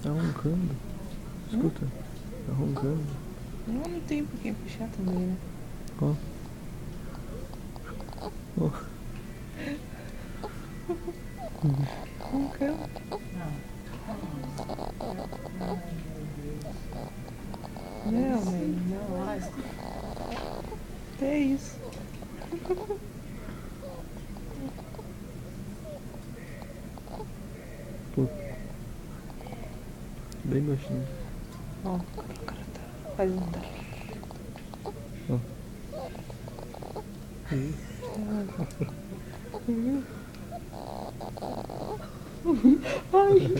Tá roncando. Escuta, tá roncando. Não tem por que puxar também, né? Ó. Ó. Roncando. Não, mãe, não. É isso. Pô. Bem baixinho. Ó, o cara tá fazendo. Ó. Ai.